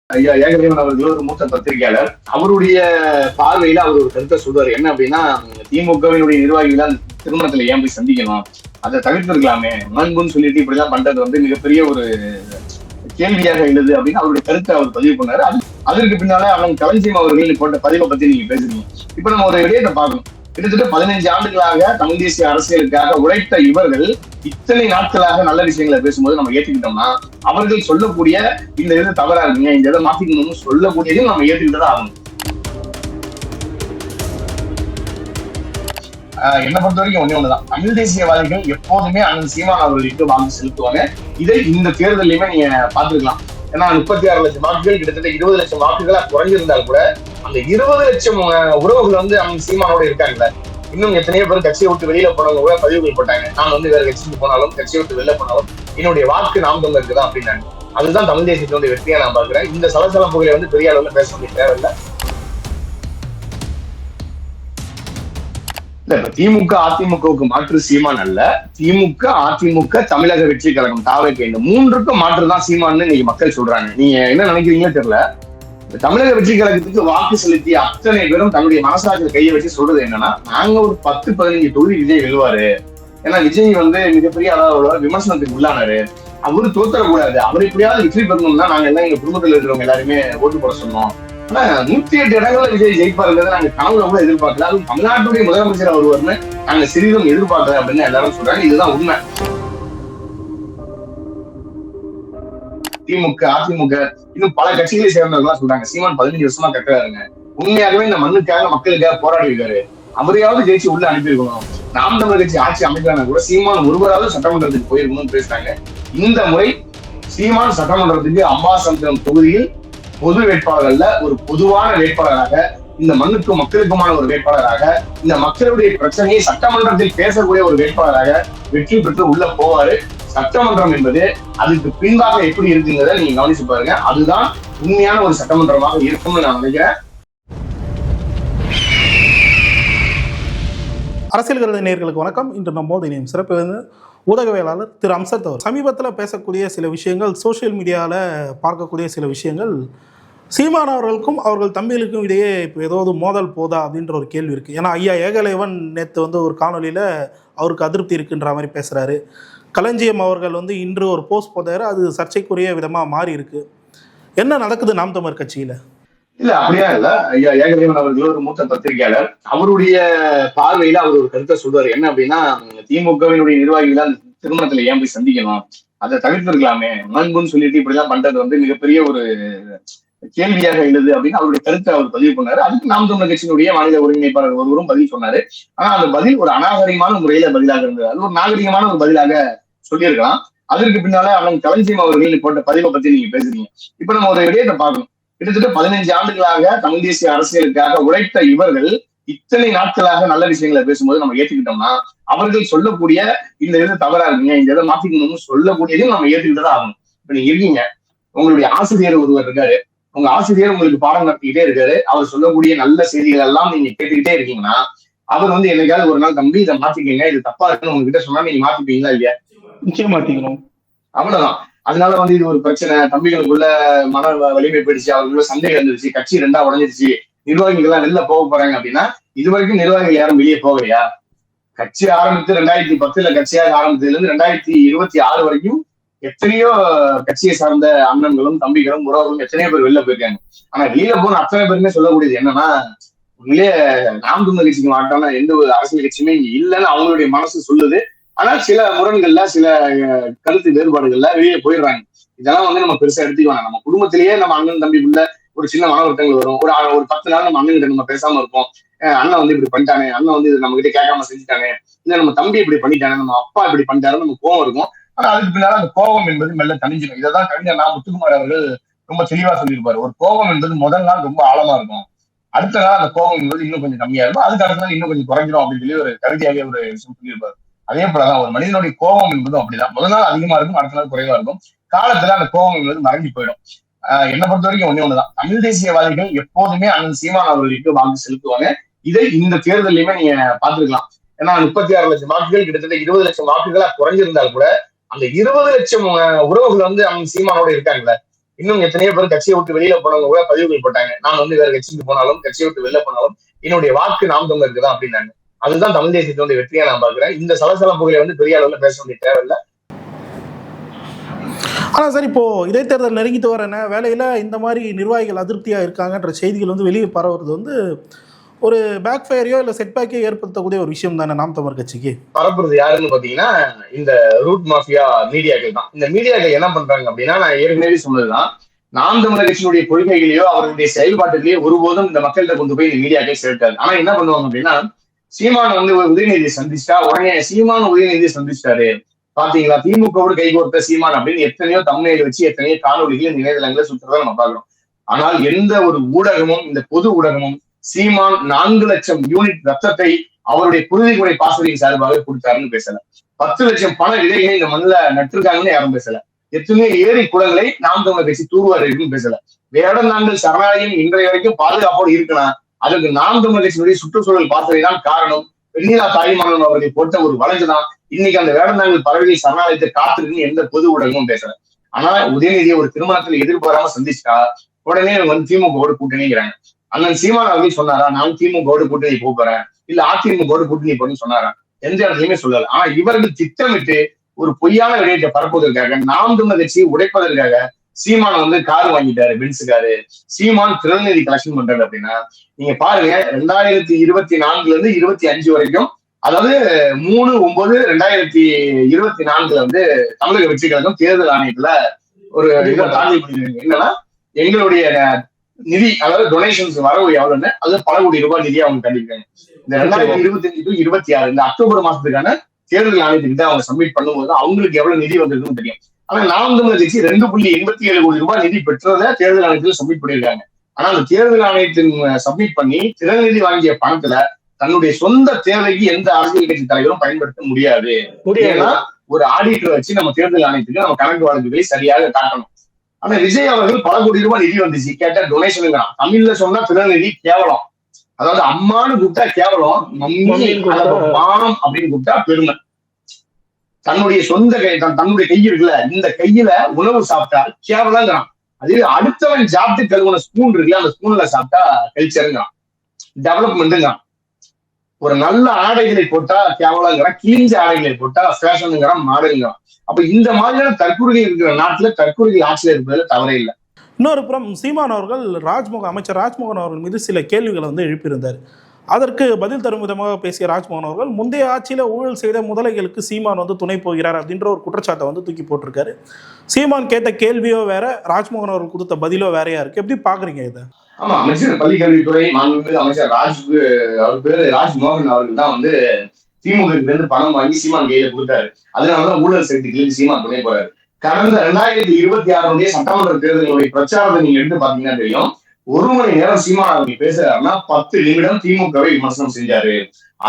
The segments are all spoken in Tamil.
ஐயா ஏகதேவன் அவர்கள் ஒரு மூத்த பத்திரிகையாளர். அவருடைய பார்வையில அவர் ஒரு கருத்தை சொல்றாரு. என்ன அப்படின்னா, திமுகவினுடைய நிர்வாகிகள் திருமணத்துல ஏன் போய் சந்திக்கணும், அதை தவிர்த்திருக்கலாமே, நண்புன்னு சொல்லிட்டு இப்படிலாம் பண்றது வந்து மிகப்பெரிய ஒரு கேள்வியாக எழுது அப்படின்னு அவருடைய கருத்தை அவர் பதிவு பண்ணாரு. அதற்கு பின்னால அவன் களஞ்சியம் அவர்கள் போட்ட பதிவை பத்தி நீங்க பேசுறீங்க. இப்ப நம்ம ஒரு விடயத்தை பார்க்கணும். கிட்டத்தட்ட 15 ஆண்டுகளாக தமிழ் தேசிய அரசியலுக்காக உழைத்த இவர்கள் இத்தனை நாட்களாக நல்ல விஷயங்களை பேசும்போது நம்ம ஏற்றுக்கிட்டோம்னா, அவர்கள் சொல்லக்கூடிய இந்த இது தவறா இருக்குங்க, இந்த இதை மாத்திக்கணும்னு சொல்லக்கூடியதையும் நம்ம ஏற்றுக்கிட்டுதான் ஆகணும். என்னை பொறுத்த வரைக்கும் ஒண்ணுதான், தமிழ் தேசியவாதிகள் எப்போதுமே அண்ணன் சீமான் அவர்களுக்கு வாக்கு செலுத்துவாங்க. இதை இந்த தேர்தலையுமே நீங்க பார்த்துருக்கலாம். ஏன்னா 36 லட்சம் வாக்குகள் கிட்டத்தட்ட 20 லட்சம் வாக்குகளா குறைஞ்சிருந்தால் கூட அந்த 20 லட்சம் உறவுகள் வந்து அவங்க சீமானோட இருக்காங்கல்ல. இன்னும் எத்தனையோ பேர் கட்சியை விட்டு வெளியில போனவங்க கூட பதிவுகள் போட்டாங்க. நான் வந்து வேற கட்சிக்கு போனாலும், கட்சியை விட்டு வெளில போனாலும் என்னுடைய வாக்கு நாம் தமிழர் இருக்குதான் அப்படின்னாங்க. அதுதான் தமிழ் தேசியத்தினுடைய வெற்றியா நான் பாக்குறேன். இந்த சலசலப்புகளை வந்து பெரிய அளவுல பேச வேண்டிய தேவையில்லை. இல்ல, திமுக அதிமுகவுக்கு மாற்று சீமான் அல்ல. திமுக அதிமுக தமிழக வெற்றி கழகம் தாவேக, இந்த மூன்றுக்கும் மாற்றுதான் சீமான்னு இன்னைக்கு மக்கள் சொல்றாங்க. நீங்க என்ன நினைக்கிறீங்களோ தெரியல. தமிழக வெற்றி கழகத்துக்கு வாக்கு செலுத்திய அத்தனை பேரும் தன்னுடைய மனசாட்சியில் கையை வச்சு சொல்றது என்னன்னா, நாங்க ஒரு 10-15 தொகுதி விஜய் வெல்வாரு. ஏன்னா விஜய் வந்து மிகப்பெரிய அளவுல விமர்சனத்துக்கு உள்ளானாரு. அவரு தோத்தரக்கூடாது, அவர் எப்படியாவது வெற்றி பெறணும்னா நாங்க எல்லாம் எங்க குடும்பத்தில் இருக்கிறவங்க எல்லாருமே ஓட்டு போட சொன்னோம். ஆனா 108 இடங்கள்ல விஜய் ஜெயிப்பாருங்கிறத நாங்க கனவுல கூட எதிர்பார்க்கல. அதுவும் தமிழ்நாட்டுடைய முதலமைச்சர் வருவார்னு நாங்க சிறிதும் எதிர்பார்க்கல அப்படின்னு எல்லாரும் சொல்றாங்க. இதுதான் உண்மை. திமுக அதிமுக இன்னும் பல கட்சிகளை சேர்ந்தவர்கள் சொல்றாங்க, சீமான் 15 வருஷமா கட்டுறாருங்க. உண்மையாகவே இந்த மண்ணுக்காக மக்களுக்காக போராடி இருக்காரு. அவரையாவது ஜெயிச்சு உள்ள அனுப்பியிருக்கணும். நாம் தமிழர் கட்சி ஆட்சி அமைக்கிறாங்க கூட சீமான் ஒருவராவது சட்டமன்றத்துக்கு போயிருக்கணும்னு பேசுறாங்க. இந்த முறை சீமான் சட்டமன்றத்துக்கு அம்பாசமுத்திரம் தொகுதியில் பொது வேட்பாளர்கள்ல ஒரு பொதுவான வேட்பாளராக, இந்த மண்ணுக்கும் மக்களுக்குமான ஒரு வேட்பாளராக, இந்த மக்களுடைய பிரச்சனையை சட்டமன்றத்தில் பேசக்கூடிய ஒரு வேட்பாளராக வெற்றி பெற்று உள்ள போவாரு. சட்டமன்றம் என்பது அதுக்கு பின்பாக எப்படி இருக்குங்கிறத நீங்க கவனிச்சு பாருங்க. அதுதான் உண்மையான ஒரு சட்டமன்றமாக இருக்கும்னு நான் நினைக்கிறேன். அரசியல் கருத்து நேயர்களுக்கு வணக்கம். இன்று நம்மோடு இணையும் சிறப்பு ஊடகவியலாளர் திரு அம்சத் அவர். சமீபத்தில் பேசக்கூடிய சில விஷயங்கள், சோசியல் மீடியாவில் பார்க்கக்கூடிய சில விஷயங்கள், சீமான் அவர்களுக்கும் அவர்கள் தம்பிகளுக்கும் இடையே இப்போ ஏதாவது மோதல் போதா அப்படின்ற ஒரு கேள்வி இருக்குது. ஏன்னா ஐயா ஏகலைவன் நேற்று வந்து ஒரு காணொலியில் அவருக்கு அதிருப்தி இருக்குன்ற மாதிரி பேசுகிறாரு. களஞ்சியம் அவர்கள் வந்து இன்று ஒரு போஸ்ட் போட்டாரு, அது சர்ச்சைக்குரிய விதமாக மாறி இருக்கு. என்ன நடக்குது நாம் தமிழர் கட்சியில்? இல்ல, அப்படியா இல்ல. ஐயா ஏகதேவன் அவர்கள் ஒரு மூத்த பத்திரிகையாளர். அவருடைய பார்வையில அவர் ஒரு கருத்தை சொல்றாரு. என்ன அப்படின்னா, திமுகவினுடைய நிர்வாகிகள் திருமணத்துல ஏன் போய் சந்திக்கணும், அதை தவிர்த்திருக்கலாமே, நண்புன்னு சொல்லிட்டு இப்படிலாம் பண்றது வந்து மிகப்பெரிய ஒரு கேள்வியாக எழுது அப்படின்னு அவருடைய கருத்தை அவர் பதிவு பண்ணாரு. அதுக்கு நாம் தமிழர் கட்சியினுடைய மாநில ஒருங்கிணைப்பாளர் ஒருவரும் பதில் சொன்னாரு. ஆனா அந்த பதில் ஒரு அநாகரிகமான முறையில பதிலாக இருந்தது. அது ஒரு நாகரிகமான ஒரு பதிலாக சொல்லியிருக்கலாம். அதற்கு பின்னால அவன் களஞ்சியம் அவர்கள் போட்ட பதிவை பத்தி நீங்க பேசுறீங்க. இப்ப நம்ம ஒரு விடயத்தை பார்க்கணும். கிட்டத்தட்ட 15 ஆண்டுகளாக தமிழ் தேசிய அரசியலுக்காக உழைத்த இவர்கள் இத்தனை நாட்களாக நல்ல விஷயங்களை பேசும்போது நம்ம ஏற்றுக்கிட்டோம்னா, அவர்கள் சொல்லக்கூடிய இந்த இது தவறா இருக்குங்க, இந்த இதை மாத்திக்கணும்னு சொல்லக்கூடியதையும் நம்ம ஏற்றுக்கிட்டுதான் ஆகணும். இப்ப நீங்க இருக்கீங்க, உங்களுடைய ஆசிரியர் ஒருவர் இருக்காரு. உங்க ஆசிரியர் உங்களுக்கு பாடம் நடத்திக்கிட்டே இருக்காரு. அவர் சொல்லக்கூடிய நல்ல செய்திகள் எல்லாம் நீங்க கேட்டுக்கிட்டே இருக்கீங்கன்னா, அவர் வந்து என்னைக்காவது ஒரு நாள் தம்பி இதை மாத்திக்கீங்க, இது தப்பா இருக்குன்னு உங்ககிட்ட சொன்னா நீங்க மாத்திப்பீங்களா இல்லையா? நிச்சயம் மாத்திக்கணும். அவ்வளவுதான். அதனால வந்து இது ஒரு பிரச்சனை, தம்பிகளுக்குள்ள மன வலிமை போயிடுச்சு, அவர்களுக்குள்ள சண்டை இருந்துருச்சு, கட்சி 2ஆ உடஞ்சிருச்சு, நிர்வாகிகள் எல்லாம் வெளில போக போறாங்க அப்படின்னா, இது வரைக்கும் நிர்வாகிகள் யாரும் வெளியே போகலையா? கட்சி ஆரம்பித்து 2010 கட்சியாக ஆரம்பித்ததுல இருந்து 2026 வரைக்கும் எத்தனையோ கட்சியை சார்ந்த அண்ணன்களும் தம்பிகளும் உறவுகளும் எத்தனையோ பேர் வெளில போயிருக்காங்க. ஆனா வெளியில போன அத்தனை பேருமே சொல்லக்கூடியது என்னன்னா, உண்மையிலேயே நாம் தமிழர் கட்சிக்கு மாட்டான எந்த ஒரு அரசியல் கட்சியுமே இங்க இல்லைன்னு அவங்களுடைய மனசு சொல்லுது. ஆனா சில முரண்கள்ல, சில கருத்து வேறுபாடுகள்ல வெளியே போயிடுறாங்க. இதெல்லாம் வந்து நம்ம பெருசா எடுத்துக்குவாங்க. நம்ம குடும்பத்திலேயே நம்ம அண்ணன் தம்பிக்குள்ள ஒரு சின்ன மன வருத்தங்கள் வரும். ஒரு 10 நாள் நம்ம அண்ணன் கிட்ட நம்ம பேசாம இருப்போம். அண்ணன் வந்து இப்படி பண்ணிட்டானே, அண்ணன் வந்து நம்ம கிட்ட கேட்காம செஞ்சுட்டானே, இல்ல நம்ம தம்பி இப்படி பண்ணிட்டானே, நம்ம அப்பா இப்படி பண்ணிட்டாரு, நம்ம கோவம் இருக்கும். ஆனா அதுக்கு பின்னால அந்த கோபம் என்பது மெல்ல தணிஞ்சிடும். இதைதான் கவிஞர் முத்துக்குமார் அவர்கள் ரொம்ப தெளிவா சொல்லியிருப்பாரு. ஒரு கோபம் என்பது முதல் நாள் ரொம்ப ஆழமா இருக்கும், அடுத்த நாள் அந்த கோபம் என்பது இன்னும் கொஞ்சம் கம்மியா இருக்கும், அதுக்கு அடுத்த நாள் இன்னும் கொஞ்சம் குறைஞ்சிடும் அப்படின்னு சொல்லி ஒரு கவிதையாவே ஒரு சொல்லியிருப்பாரு. அதே போலதான் ஒரு மனிதனுடைய கோபம் என்பதும் அப்படிதான். முதல் நாள் அதிகமா இருக்கும், அடுத்த நாள் குறைவா இருக்கும். காலத்துல அந்த கோபம் என்பது மறைஞ்சு போயிடும். என்னை பொறுத்த வரைக்கும் ஒண்ணுதான், தமிழ் தேசியவாதிகள் எப்போதுமே அண்ணன் சீமான் அவர்களுக்கு வாக்கு செலுத்துவாங்க. இதை இந்த தேர்தலையுமே நீங்க பார்த்திருக்கலாம். ஏன்னா 36 லட்சம் வாக்குகள் கிட்டத்தட்ட 20 லட்சம் வாக்குகளா குறைஞ்சிருந்தால் கூட அந்த 20 லட்சம் உறவுகள் வந்து அவங்க சீமானோட இருக்காங்கல்ல. இன்னும் எத்தனையோ பேர் கட்சியை விட்டு வெளியில போனவங்க கூட பதிவுகள் போட்டாங்க. நான் வந்து வேற கட்சிக்கு போனாலும் கட்சியை விட்டு வெளில போனாலும் என்னுடைய வாக்கு நாம் தமிழருக்கு தான் அப்படின்னாங்க. அதுதான் தமிழ் தேசியத்தினுடைய வெற்றியா நான் பாக்குறேன். இந்த சலசலப்புகளை வந்து பெரிய அளவுல பேச வேண்டிய தேவையில்லை. ஆனால் சார், இப்போ இடைத்தேர்தல் நெருங்கிட்டு வர வேலையில் இந்த மாதிரி நிர்வாகிகள் அதிருப்தியாக இருக்காங்கன்ற செய்திகள் வந்து வெளியே பரவுறது வந்து ஒரு பேக் ஃபயரையோ இல்லை செட்பேக்கையோ ஏற்படுத்தக்கூடிய ஒரு விஷயம் தானே நாம் தமிழர் கட்சிக்கு? பரப்புறது யாருன்னு பாத்தீங்கன்னா இந்த ரூட் மாஃபியா மீடியாக்கள் தான். இந்த மீடியாக்கள் என்ன பண்றாங்க அப்படின்னா, நான் ஏற்கனவே சொன்னதுதான், நாம் தமிழர் கட்சியினுடைய கொள்கைகளையோ அவருடைய செயல்பாட்டுகளையோ ஒருபோதும் இந்த மக்கள்கிட்ட கொண்டு போய் இந்த மீடியாக்கள் சேர்க்காது. ஆனா என்ன பண்ணுவாங்க அப்படின்னா, சீமான் வந்து உதயநிதியை சந்திச்சா உடனே சீமான் உதயநிதியை சந்திச்சிட்டாரு பாத்தீங்களா, திமுகவோடு கைகோர்த்த சீமான் அப்படின்னு எத்தனையோ தமிழ்நாடு வச்சு எத்தனையோ காணொலிகள் இந்த இணையதளங்களை சுற்றுறதை நம்ம பார்க்கிறோம். ஆனால் எந்த ஒரு ஊடகமும், இந்த பொது ஊடகமும் சீமான் 4 லட்சம் யூனிட் ரத்தத்தை அவருடைய குருதிக்குறை பாசறையின் சார்பாக கொடுத்தாருன்னு பேசல. 10 லட்சம் பண விதைகளை இந்த மண்ணில நட்டிருக்காங்கன்னு யாரும் பேசல. எத்தனையோ ஏரி குளங்களை நாம் தமிழர் கட்சி தூர்வாருன்னு பேசல. வேடந்தாங்கல் சரணாலயம் இன்றைய வரைக்கும் பாதுகாப்போடு இருக்கணும், அதற்கு நாம் தமிழர் கட்சியினுடைய சுற்றுச்சூழல் பாசறை தான் காரணம். வெண்ணிலா தாய்மானன் அவர்களை போட்ட ஒரு வழக்குதான் இன்னைக்கு அந்த வேடந்தாங்கல் பறவைகள் சரணாலயத்தை காத்திருக்குன்னு எந்த பொது ஊடகமும் பேசல. ஆனா உதயநிதியை ஒரு திருமணத்தில் எதிர்பாராம சந்திச்சுட்டா உடனே வந்து திமுகவோடு கூட்டணிங்கிறாங்க. அண்ணன் சீமான் அவர்கள் சொன்னாரா நான் திமுகவோடு கூட்டணி போறேன், இல்ல அதிமுகவோடு கூட்டணி போறேன்னு சொன்னாரா? எந்த இடத்துலயுமே சொல்லல. ஆனா இவர்கள் திட்டமிட்டு ஒரு பொய்யான விடயத்தை பரப்புவதற்காக, நாம் தமிழர் கட்சியை உடைப்பதற்காக சீமான் வந்து கார் வாங்கிட்டாரு, பென்ஸ் காரு. சீமான் திறநிதி கலெக்ஷன் பண்றாரு அப்படின்னா நீங்க பாருங்க, 2024 இருந்து 25 வரைக்கும், அதாவது 3/9/2024 வந்து தமிழக வெற்றி கழகம் தேர்தல் ஆணையத்துல ஒரு இதை தாக்கல் பண்ணிருக்காங்க. என்னன்னா எங்களுடைய நிதி, அதாவது டொனேஷன்ஸ் வரவு எவ்வளவுன்னு, அது பல கோடி ரூபாய் நிதியை அவங்க கண்டிப்பாங்க. இந்த 2025 to 26 இந்த அக்டோபர் மாசத்துக்கான தேர்தல் ஆணையத்துக்கிட்ட அவங்க சப்மிட் பண்ணும்போது அவங்களுக்கு எவ்வளவு நிதி வந்திருக்குன்னு தெரியும். ஆனா நாம் தமிழர் கட்சி 2.87 கோடி ரூபாய் நிதி பெற்றதை தேர்தல் ஆணையத்தில் சப்மிட் பண்ணியிருக்காங்க. ஆனா அந்த தேர்தல் ஆணையத்தின் சப்மிட் பண்ணி திறநிதி வாங்கிய பணத்துல தன்னுடைய சொந்த தேவைக்கு எந்த அரசியல் கட்சி தலைவரும் பயன்படுத்த முடியாது. ஏன்னா ஒரு ஆடிட்டரை வச்சு நம்ம தேர்தல் ஆணையத்துக்கு நம்ம கணக்கு வழக்குகளை சரியாக காட்டணும். ஆனா விஜய் அவர்கள் பல கோடி ரூபாய் நிதி வந்துச்சு, கேட்டா டொனேஷனுங்கிறான். தமிழ்ல சொன்னா திறநிதி கேவலம், அதாவது அம்மானு கூப்பிட்டா கேவலம், பானம் அப்படின்னு கூப்பிட்டா பெருமை. தன்னுடைய சொந்த கை, தன்னுடைய கை இருக்குல்ல, இந்த கையில உணவு சாப்பிட்டா கேவலங்கிறான். அது அடுத்தவன் சாப்பிட்டு கழுவுன ஸ்பூன் இருக்குல்ல, அந்த ஸ்பூன்ல சாப்பிட்டா கல்ச்சருங்கிறான், டெவலப்மெண்ட்டுங்கிறான். ஒரு நல்ல ஆடைகளை போட்டா கேவலங்கிறான், கிழிஞ்ச ஆடைகளை போட்டா ஃபேஷனுங்கிறான், மாடலுங்கிறான். அப்ப இந்த மாதிரியான தற்கொலை இருக்கிற நாட்டுல தற்கொலை ஆட்சியில் இருப்பதுல தவறே இல்லை. இன்னொரு புறம் சீமான் அவர்கள் அமைச்சர் ராஜ்மோகன் அவர்கள் மீது சில கேள்விகளை வந்து எழுப்பியிருந்தார். அதற்கு பதில் தரும் விதமாக பேசிய ராஜ்மோகன் அவர்கள் முந்தைய ஆட்சியில ஊழல் செய்த முதலைகளுக்கு சீமான் வந்து துணை போகிறார் அப்படின்ற ஒரு குற்றச்சாட்டை வந்து தூக்கி போட்டிருக்காரு. சீமான் கேட்ட கேள்வியோ வேற, ராஜ்மோகன் அவர்கள் கொடுத்த பதிலோ வேறையா இருக்கு. எப்படி பாக்குறீங்க இதை? ஆமா, அமைச்சர் பள்ளிக்கல்வித்துறை மாண்புமிகு அமைச்சர் அவர் பேரு ராஜ்மோகன் அவர்கள் தான் வந்து திமுக இருந்து பணம் வாங்கி சீமான் கையில கொடுத்தாரு. அதனாலதான் ஊழல் சக்திகளுக்கு சீமான் துணை போறாரு. கடந்த 2026 சட்டமன்ற தேர்தலுடைய பிரச்சாரத்தை நீங்க எடுத்து பாத்தீங்கன்னா தெரியும், 1 மணி நேரம் சீமான் அவர்கள் பேசுறாருன்னா 10 நிமிடம் திமுகவை விமர்சனம் செஞ்சாரு,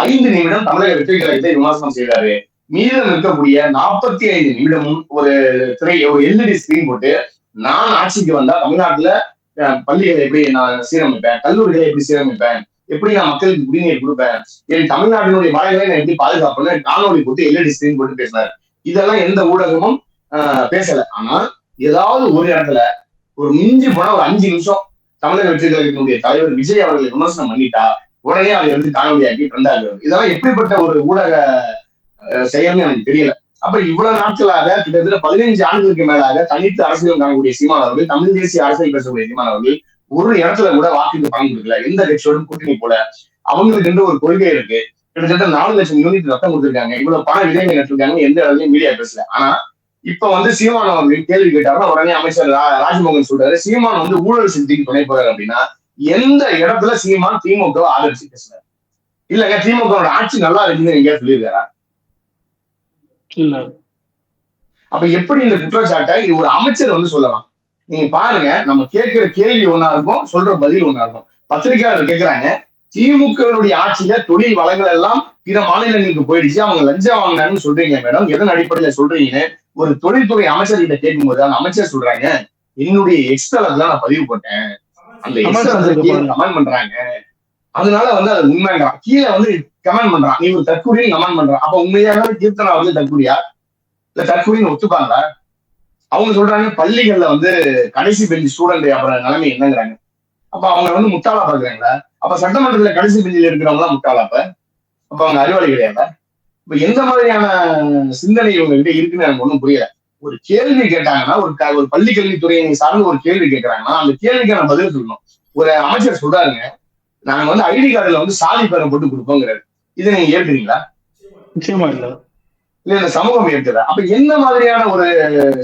5 நிமிடம் தமிழக வெற்றி கழகத்தை விமர்சனம் செய்தாரு. மீதம் இருக்கக்கூடிய 45 நிமிடமும் ஒரு எல்இடி ஸ்கிரீன் போட்டு நான் ஆட்சிக்கு வந்தா தமிழ்நாட்டுல பள்ளிகளை எப்படி நான் சீரமைப்பேன், கல்லூரிகளை எப்படி சீரமைப்பேன், எப்படி நான் மக்களுக்கு குடிநீர் கொடுப்பேன், என் தமிழ்நாட்டினுடைய மழைகளை நான் எப்படி பாதுகாப்பேன்னு காணொலி போட்டு எல்இடி ஸ்கிரீன் போட்டு பேசினாரு. இதெல்லாம் எந்த ஊடகமும் பேசல. ஆனால் ஏதாவது ஒரு இடத்துல ஒரு மிஞ்சி போன ஒரு 5 நிமிஷம் தமிழக வெற்றி கழகத்தினுடைய தலைவர் விஜய் அவர்களை விமர்சனம் பண்ணிட்டா உடனே அதை வந்து காணொலியாக்கி ட்ரெண்டாகிறது. இதெல்லாம் எப்படிப்பட்ட ஒரு ஊடக செயல்னு எனக்கு தெரியல. அப்ப இவ்வளவு நாட்களாக கிட்டத்தட்ட 15 ஆண்டுகளுக்கு மேலாக தனித்து அரசியல் காணக்கூடிய சீமான் அவர்கள், தமிழ் தேசிய அரசியல் பேசக்கூடிய சீமான் அவர்கள் ஒரு இடத்துல கூட வாக்குக்கு பணம் கொடுக்கல, எந்த கட்சியோடும் கூட்டணி போல. அவங்களுக்கு என்று ஒரு கொள்கை இருக்கு, கிட்டத்தட்ட 4 லட்சம் யூனிட் ரத்தம் கொடுத்திருக்காங்க, இவ்வளவு பண விதைகள் நட்டிருக்காங்க, எந்த இடத்துலயும் மீடியா பேசல. ஆனா இப்ப வந்து சீமான் அவர்கள் கேள்வி கேட்டாருன்னா உடனே அமைச்சர் ராஜ்மோகன் சொல்றாரு சீமான் வந்து ஊழல் சக்திக்கு துணை போறாரு. அப்படின்னா எந்த இடத்துல சீமான் திமுக ஆதரிச்சு பேசுறாரு? இல்லங்க, திமுக ஆட்சி நல்லா இருக்குன்னு எங்கேயா சொல்லியிருக்காரா? இல்ல. அப்ப எப்படி இந்த குற்றச்சாட்டை இது ஒரு அமைச்சர் வந்து சொல்லலாம்? நீங்க பாருங்க, நம்ம கேட்கிற கேள்வி ஒன்னா இருக்கும், சொல்ற பதில் ஒன்னா இருக்கும். பத்திரிகையாளர் கேட்கிறாங்க, திமுகவுடைய ஆட்சியில தொழில் வளங்கள் எல்லாம் பிற மாநிலங்களுக்கு போயிடுச்சு, அவங்க லஞ்சம் வாங்கினான்னு சொல்றீங்க மேடம், எதன் அடிப்படையில சொல்றீங்கன்னு ஒரு தொழில்துறை அமைச்சர் கிட்ட கேட்கும் போது அந்த அமைச்சர் சொல்றாங்க, என்னுடைய எக்ஸ்தலத்துல நான் பதிவு போட்டேன், அந்த கமெண்ட் பண்றாங்க, அதனால வந்து அது உண்மைங்கிறான். கீழே வந்து கமெண்ட் பண்றான், நீ ஒரு தற்கூரின்னு கமெண்ட் பண்றான். அப்ப உண்மையாக கீர்த்தனா வந்து தற்கூரியா இல்ல தற்கூரின்னு ஒத்துப்பாங்களா? அவங்க சொல்றாங்க பள்ளிகள்ல வந்து கடைசி பெஞ்ச் ஸ்டூடெண்ட் அப்புறம் நிலைமை என்னங்கிறாங்க. அப்ப அவங்க வந்து முட்டாளா பாக்குறாங்களா? அப்ப சட்டமன்றத்துல கடைசி பெஞ்சில் இருக்கிறவங்க எல்லாம் முட்டாளா? அப்ப அவங்க அறிவாளி கிடையாதா? இப்ப எந்த மாதிரியான சிந்தனை இவங்க கிட்ட இருக்குன்னு எனக்கு ஒண்ணும் புரியல. ஒரு கேள்வி கேட்டாங்கன்னா, ஒரு பள்ளி கல்வித்துறையை சார்ந்து ஒரு கேள்வி கேட்கறாங்கன்னா அந்த கேள்விக்கான பதில் சொல்லணும். ஒரு அமைச்சர் சொல்றாருங்க, நாங்க வந்து ஐடி கார்டுல வந்து சாதி பேரை போட்டு கொடுப்போங்கிறாரு. இதை நீங்க ஏற்கிறீங்களா? நிச்சயமா இல்ல. இல்ல இந்த சமூகம் ஏற்குதா? அப்ப என்ன மாதிரியான ஒரு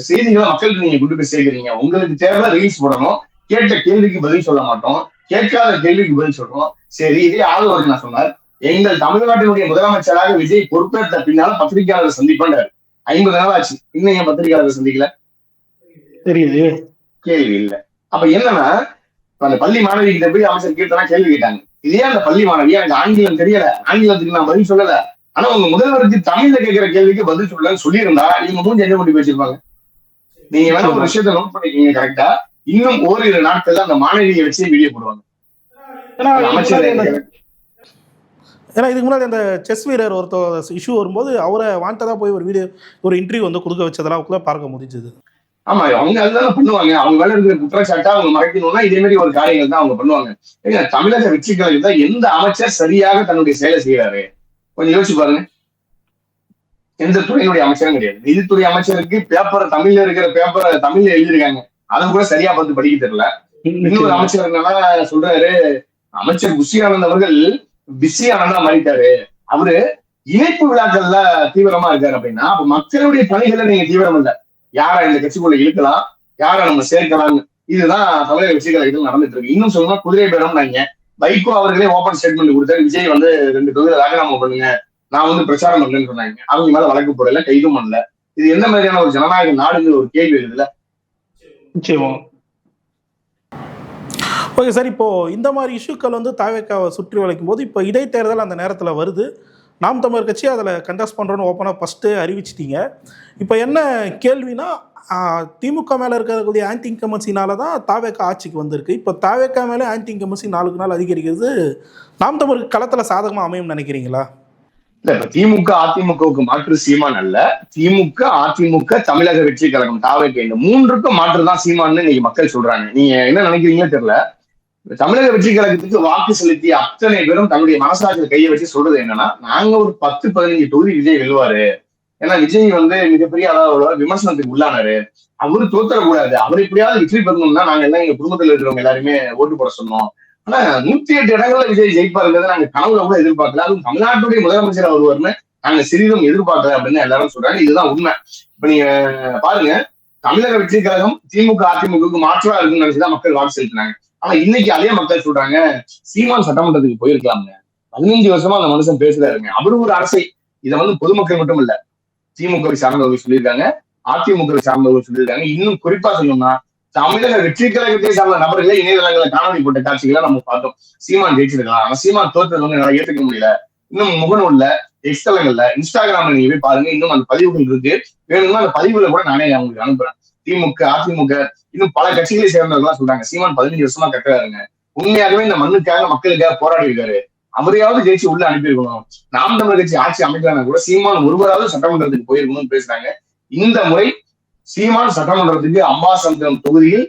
செய்திகளை மக்களுக்கு நீங்க கொண்டு போய் சேர்க்கிறீங்க? உங்களுக்கு தேவை ரீல்ஸ் போடணும், கேட்ட கேள்விக்கு பதில் சொல்ல மாட்டோம், கேட்காத கேள்விக்கு பதில் சொல்றோம். சரி, இதே ஆளுநருக்கு நான் சொன்னார், எங்கள் தமிழ்நாட்டினுடைய முதலமைச்சராக விஜய் பொறுப்பேற்ற பின்னால பத்திரிகையாளர் சந்திப்பாண்டாரு. 50 நாள் ஆச்சு, இன்னும் ஏன் பத்திரிகையாளர் சந்திக்கல? தெரியுது, கேள்வி இல்ல. அப்ப என்னன்னா, அந்த பள்ளி மாணவி கிட்ட போய் அமைச்சர் கீர்த்தனா கேள்வி கேட்டாங்க. இதே அந்த பள்ளி மாணவி எனக்கு ஆங்கிலம் தெரியல, ஆங்கிலத்துக்கு நான் பதில் சொல்லல, ஆனா உங்க முதல்வருக்கு தமிழ்ல கேட்கிற கேள்விக்கு பதில் சொல்லலன்னு சொல்லியிருந்தா இவங்க மூஞ்சி என்ன பண்ணி வச்சிருப்பாங்க? நீங்க வேணா ஒரு விஷயத்த நோட் பண்ணிக்கீங்க கரெக்டா. இன்னும் ஓரிரு நாட்கள்ல அந்த மாணவியை வச்சு வீடியோ போடுவாங்க. ஏன்னா இதுக்கு முன்னாடி அந்த செஸ் வீரர் ஒருத்தர் இஷ்யூ வரும்போது அவரை வாண்டதா போய் ஒரு இன்டர்வியூ வந்து கொடுக்க வச்சதெல்லாம் கூட பார்க்க முடிஞ்சது. ஆமா, அவங்க அதுதான் பண்ணுவாங்க. அவங்க மேல இருக்கிற குற்றச்சாட்டா அவங்க மறைக்கணும்னா இதே மாதிரி ஒரு காரியங்கள் தான் அவங்க பண்ணுவாங்க. தமிழக வெற்றி கழகத்துல எந்த அமைச்சர் சரியாக தன்னுடைய செயலை செய்யறாரு கொஞ்சம் யோசிச்சு பாருங்க. எந்த துறையினுடைய அமைச்சரும் கிடையாது. நிதித்துறை அமைச்சருக்கு பேப்பரை தமிழ்ல இருக்கிற பேப்பரை தமிழ்ல எழுதியிருக்காங்க, அதை கூட சரியா பார்த்து படிக்க தெரியல. இன்னொரு அமைச்சர் என்னன்னா சொல்றாரு, அமைச்சர் புஷி ஆனந்த் அவர்கள் பிஸி ஆனந்தா மாறிட்டாரு, அவரு இணைப்பு விழாக்கள்ல தீவிரமா இருக்காரு அப்படின்னா அப்ப மக்களுடைய பணிகளை நீங்க தீவிரம் இல்ல, யாரை இந்த கட்சிக்குள்ள இழுக்கலாம், யாரை நம்ம சேர்க்கலாம், இதுதான் தமிழக வெற்றி கழகத்தில் நடந்துட்டு இருக்கு. இன்னும் சொல்லணும், குதிரை பேரம் நாங்க வைகோ அவர்களே ஓபன் ஸ்டேட்மெண்ட் கொடுத்தாரு, விஜய் வந்து 2 தொகுதியில ராஜினாமா பண்ணுங்க, நான் வந்து பிரச்சாரம் பண்றேன்னு சொன்னாங்க. அவங்க மேல வழக்கு போடல, கைதும் பண்ணல. இது எந்த மாதிரியான ஒரு ஜனநாயக நாடுங்கிற ஒரு கேள்வி இருக்குல்ல. நிச்சயமா. ஓகே சார், இப்போ இந்த மாதிரி இஷ்யூக்கள் வந்து தாவேக்காவை சுற்றி வளைக்கும் போது இப்போ இடைத்தேர்தல் அந்த நேரத்தில் வருது, நாம் தமிழர் கட்சி அதில் கண்டெஸ்ட் பண்ணுறோன்னு ஓப்பனாக ஃபஸ்ட்டு அறிவிச்சிட்டீங்க. இப்போ என்ன கேள்வினா, திமுக மேலே இருக்கக்கூடிய ஆன்டி இன்கமன்சினால தான் தாவேக்கா ஆட்சிக்கு வந்திருக்கு. இப்போ தாவேக்கா மேலே ஆன்டி இன்கமன்சி நாளுக்கு நாள் அதிகரிக்கிறது நாம் தமிழர் களத்தில் சாதகமாக அமையும் நினைக்கிறீங்களா? இல்ல, இப்ப திமுக அதிமுகவுக்கு மாற்று சீமான் அல்ல, திமுக அதிமுக தமிழக வெற்றி கழகம் தாவேக்கா, இந்த 3க்கும் மாற்றுதான் சீமான்னு இன்னைக்கு மக்கள் சொல்றாங்க. நீங்க என்ன நினைக்கிறீங்களோ தெரியல. தமிழக வெற்றி கழகத்துக்கு வாக்கு செலுத்திய அத்தனை பேரும் தன்னுடைய மனசாட்சியில் கையை வச்சு சொல்றது என்னன்னா, நாங்க ஒரு 10-15 தொகுதி விஜய் வெல்லுவாரு, ஏன்னா விஜய் வந்து மிகப்பெரிய அளவுல விமர்சனத்துக்கு உள்ளானாரு, அவரு தோத்தரக்கூடாது, அவர் எப்படியாவது வெற்றி பெறணும்னா நாங்க எல்லாம் எங்க குடும்பத்தில் இருக்கிறவங்க எல்லாருமே ஓட்டு போட சொன்னோம். ஆனா 108 இடங்கள்ல விஜய் ஜெயிப்பாருங்கிறத நாங்க கனவுல கூட எதிர்பார்க்கல, அதுவும் தமிழ்நாட்டுடைய முதலமைச்சர் வருவார்னு நாங்க சிறிதும் எதிர்பார்க்கல அப்படின்னு எல்லாரும் சொல்றாங்க. இதுதான் உண்மை. இப்ப நீங்க பாருங்க, தமிழக வெற்றி கழகம் திமுக அதிமுகவுக்கு மாற்றா இருக்குன்னு நினைச்சுதான் மக்கள் வாக்கு செலுத்தினாங்க. ஆனா இன்னைக்கு அதே மக்கள் சொல்றாங்க, சீமான் சட்டமன்றத்துக்கு போயிருக்கலாம்ங்க, 15 வருஷமா அந்த மனுஷன் பேசுறாருங்க, அவரு ஒரு அரசை. இதை வந்து பொதுமக்கள் மட்டும் இல்ல, திமுகவை சார்ந்தவர்கள் சொல்லியிருக்காங்க, அதிமுகவை சார்ந்தவர்கள் சொல்லியிருக்காங்க. இன்னும் குறிப்பா சொல்லணும்னா தமிழக வெற்றி கழகத்தை சார்ந்த நபர்களே இணையதளங்களை காணொலி போட்ட காட்சிகளை நம்ம பார்த்தோம். சீமான் ஜெயிச்சிருக்கலாம், ஆனா சீமான் தோற்றது வந்து என்னால ஏற்றுக்க முடியல. இன்னும் முகநூல்ல, எக்ஸ்தலங்கள்ல, இன்ஸ்டாகிராம்ல நீங்க போய் பாருங்க, இன்னும் அந்த பதிவுகள் இருக்கு. வேணும்னா அந்த பதிவுகளை கூட நானே அவங்களுக்கு அனுப்புறேன். திமுக அதிமுக இன்னும் பல கட்சிகளை சேர்ந்தவர்கள்லாம் சொல்றாங்க, சீமான் 15 வருஷமா கட்டுறாருங்க, உண்மையாகவே இந்த மண்ணுக்காக மக்களுக்காக போராடி இருக்காரு, அவரையாவது ஜெயிச்சு உள்ள அனுப்பியிருக்கணும், நாம் தமிழர் கட்சி ஆட்சி அமைக்கலாம் கூட சீமான் ஒருவராவது சட்டமன்றத்துக்கு போயிருக்கணும்னு பேசுறாங்க. இந்த முறை சீமான் சட்டமன்றத்துக்கு அம்பாசமுத்திரம் தொகுதியில்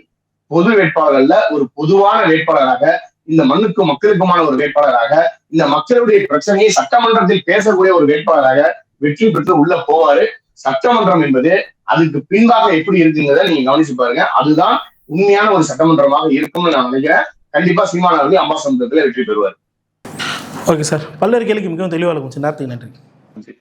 பொது வேட்பாளர்கள்ல ஒரு பொதுவான வேட்பாளராக, இந்த மண்ணுக்கும் மக்களுக்குமான ஒரு வேட்பாளராக, இந்த மக்களுடைய பிரச்சனையை சட்டமன்றத்தில் பேசக்கூடிய ஒரு வேட்பாளராக வெற்றி பெற்று உள்ள போவாரு. சட்டமன்றம் என்பது அதுக்கு பின்பாக எப்படி இருக்குங்கிறத நீங்க கவனிச்சு பாருங்க, அதுதான் உண்மையான ஒரு சட்டமன்றமாக இருக்கும்னு நான் நினைக்கிறேன். கண்டிப்பா சீமான் அவர்கள் அம்பாசமுத்திரத்துல வெற்றி பெறுவார். ஓகே சார், பல்வேறு கேள்விக்கு மிகவும் தெளிவாக இருக்கும். நேரத்துக்கு நன்றி.